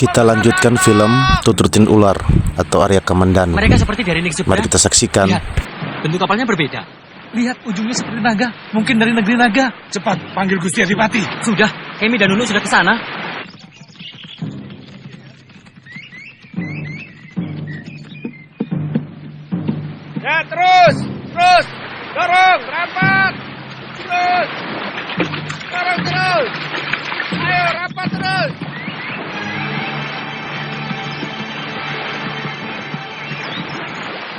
Kita lanjutkan film Tuturutin Ular atau Arya Kamandanu. Mereka seperti dari Niksubra. Mari kita saksikan. Lihat, bentuk kapalnya berbeda. Lihat, ujungnya seperti naga. Mungkin dari negeri naga. Cepat, panggil Gusti Adipati. Sudah, Kemi dan Nunu sudah ke sana. Ya, terus. Dorong, rapat. Terus. Dorong. Ayo, rapat terus.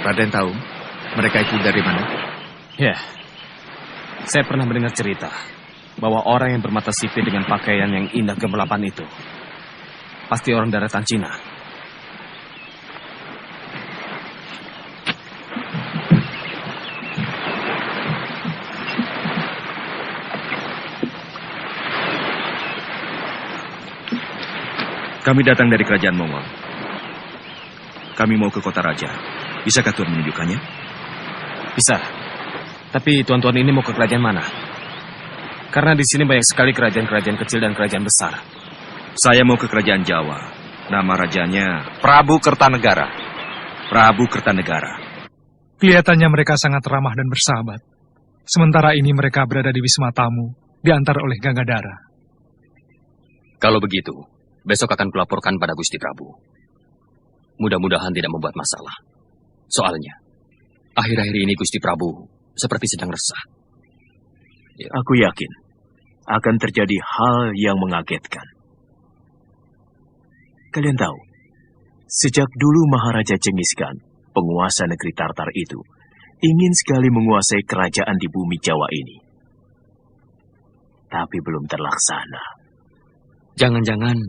Raden tahu mereka itu dari mana? Ya, saya pernah mendengar cerita bahwa orang yang bermata sipit dengan pakaian yang indah gemelapan itu pasti orang daratan Cina. Kami datang dari kerajaan Mongol. Kami mau ke kota raja. Bisakah Tuan menunjukkannya? Bisa. Tapi tuan-tuan ini mau ke kerajaan mana? Karena di sini banyak sekali kerajaan-kerajaan kecil dan kerajaan besar. Saya mau ke kerajaan Jawa. Nama rajanya Prabu Kertanegara. Prabu Kertanegara. Kelihatannya mereka sangat ramah dan bersahabat. Sementara ini mereka berada di Wisma Tamu, diantar oleh Gangadhara. Kalau begitu, besok akan kulaporkan pada Gusti Prabu. Mudah-mudahan tidak membuat masalah. Soalnya, akhir-akhir ini Gusti Prabu seperti sedang resah. Ya, aku yakin akan terjadi hal yang mengagetkan. Kalian tahu, sejak dulu Maharaja Cengis Khan, penguasa negeri Tartar itu, ingin sekali menguasai kerajaan di bumi Jawa ini. Tapi belum terlaksana. Jangan-jangan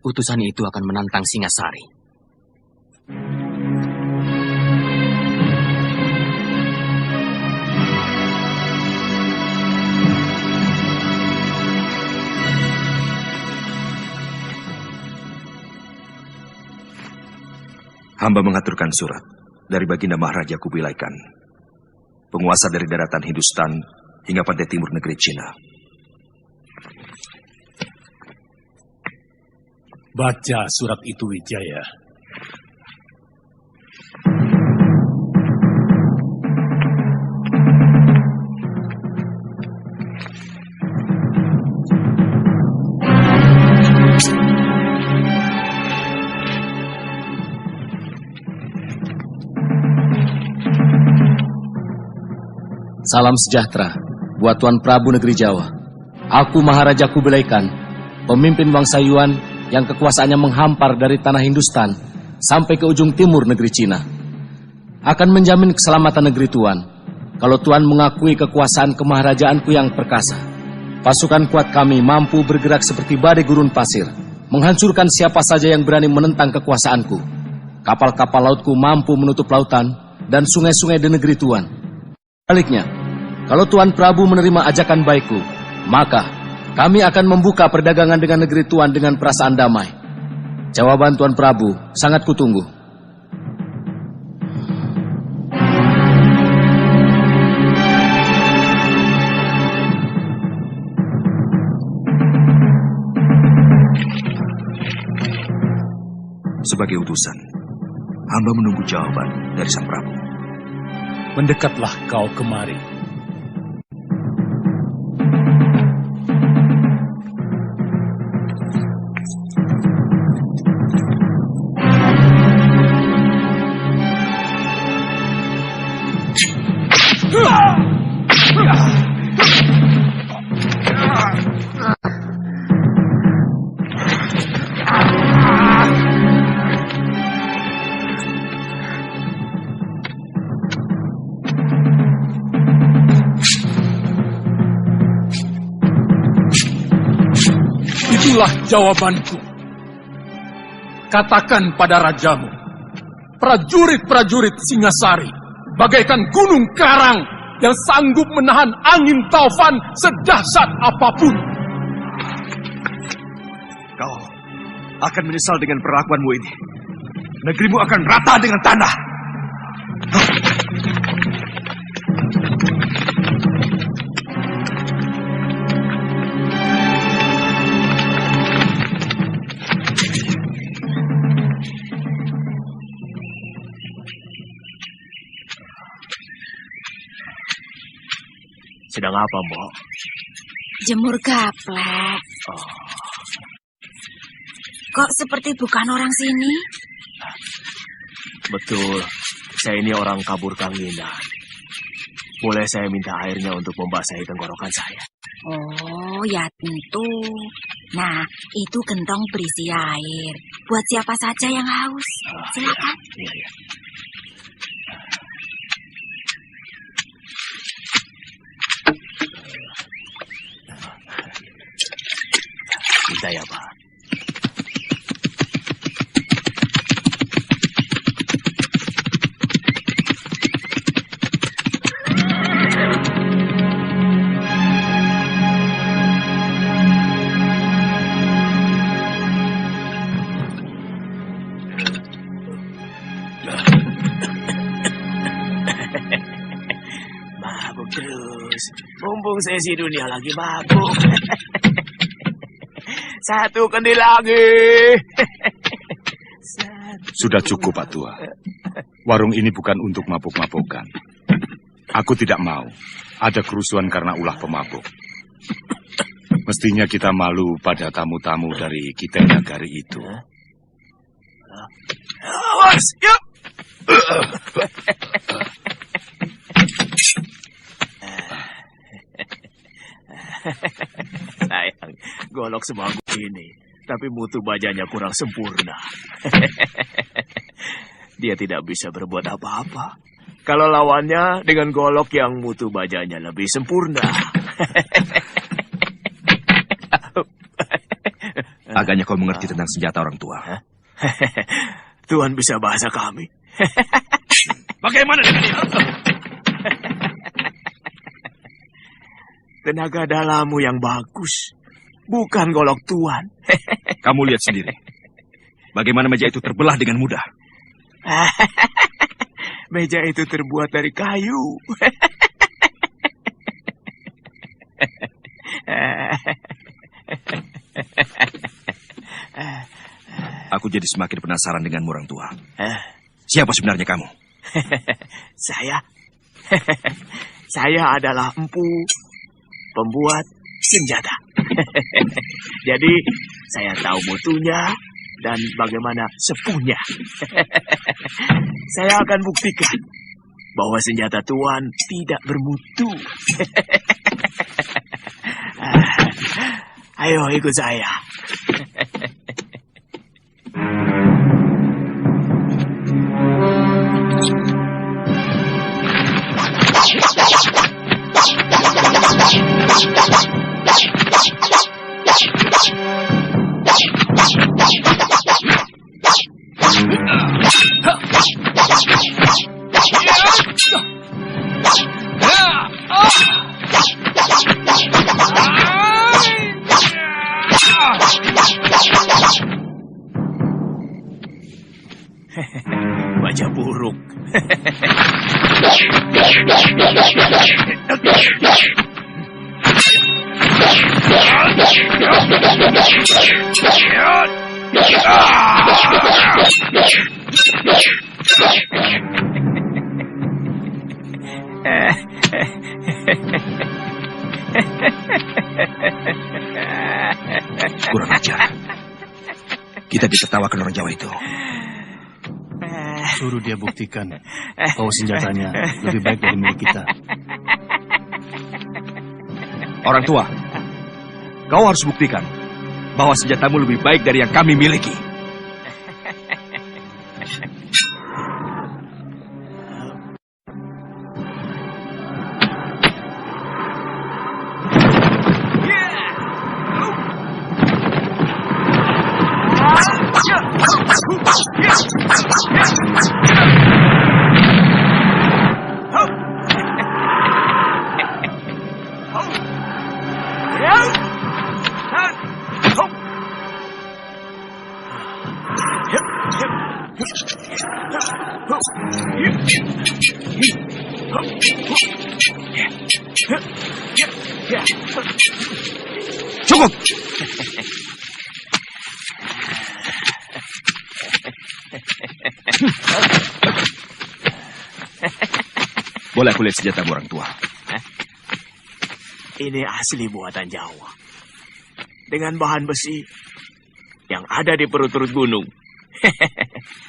utusan itu akan menantang Singasari. Hamba mengaturkan surat dari Baginda Maharaja Kubilai Khan, penguasa dari daratan Hindustan hingga pantai timur negeri Cina. Baca surat itu, Wijaya. Salam sejahtera buat Tuan Prabu Negeri Jawa. Aku Maharaja Kubilai Khan, pemimpin bangsa Yuan yang kekuasaannya menghampar dari tanah Hindustan sampai ke ujung timur negeri Cina. Akan menjamin keselamatan negeri Tuan kalau Tuan mengakui kekuasaan kemaharajaanku yang perkasa. Pasukan kuat kami mampu bergerak seperti badai gurun pasir, menghancurkan siapa saja yang berani menentang kekuasaanku. Kapal-kapal lautku mampu menutup lautan dan sungai-sungai di negeri Tuan. Baliknya, kalau Tuan Prabu menerima ajakan baikku, maka kami akan membuka perdagangan dengan negeri Tuan dengan perasaan damai. Jawaban Tuan Prabu sangat kutunggu. Sebagai utusan, hamba menunggu jawaban dari Sang Prabu. Mendekatlah kau kemari. Itulah jawabanku. Katakan pada rajamu, prajurit-prajurit Singasari bagaikan gunung karang yang sanggup menahan angin taufan sedahsyat apapun. Kau akan menyesal dengan perlakuanmu ini. Negerimu akan rata dengan tanah. Sedang apa, Mbok? Jemur gaplek. Oh, Kok seperti bukan orang sini? betul. Saya ini orang kabur Kanginan. Boleh saya minta airnya untuk membasahi tenggorokan saya? Oh, ya tentu. Nah, itu gentong berisi air. Buat siapa saja yang haus. Silakan. Iya, iya. Minta ya, Pak. Mabuk terus. Mumpung sesi dunia lagi mabuk. Satu kendi lagi. Sudah cukup, Pak Tua. Warung ini bukan untuk mabuk-mabukan. Aku tidak mau ada kerusuhan karena ulah pemabuk. Mestinya kita malu pada tamu-tamu dari Kitai Nagari itu. Awas, yuk. Sayang, golok sebagus ini, tapi mutu bajanya kurang sempurna. Dia tidak bisa berbuat apa-apa kalau lawannya dengan golok yang mutu bajanya lebih sempurna. Agaknya kau mengerti tentang senjata orang tua. Tuhan bisa bahasa kami. Bagaimana dengan itu? Tenaga dalammu yang bagus, bukan golok Tuhan. Kamu lihat sendiri. Bagaimana meja itu terbelah dengan mudah. Meja itu terbuat dari kayu. Aku jadi semakin penasaran denganmu orang tua. Siapa sebenarnya kamu? Saya adalah empu, pembuat senjata. Jadi saya tahu mutunya dan bagaimana sepuhnya. Saya akan buktikan bahwa senjata Tuan tidak bermutu. Ayo ikut saya. Baja buruk. Kurang ajar. Kita ditertawakan orang Jawa itu. Suruh dia buktikan bahwa senjatanya lebih baik dari milik kita. Orang tua, kau harus buktikan bahwa senjatamu lebih baik dari yang kami miliki. Cukup! Boleh aku lihat senjatamu orang tua? Ini asli buatan Jawa. Dengan bahan besi yang ada di perut-perut gunung.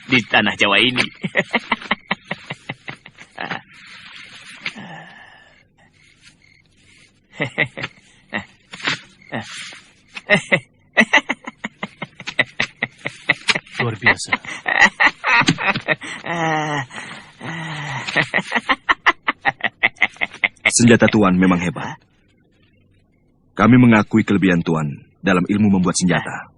Di tanah Jawa ini. Luar biasa. Senjata Tuan memang hebat. Kami mengakui kelebihan Tuan dalam ilmu membuat senjata.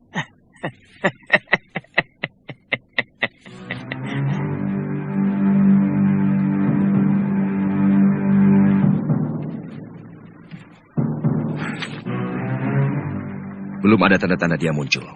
Belum ada tanda-tanda dia muncul.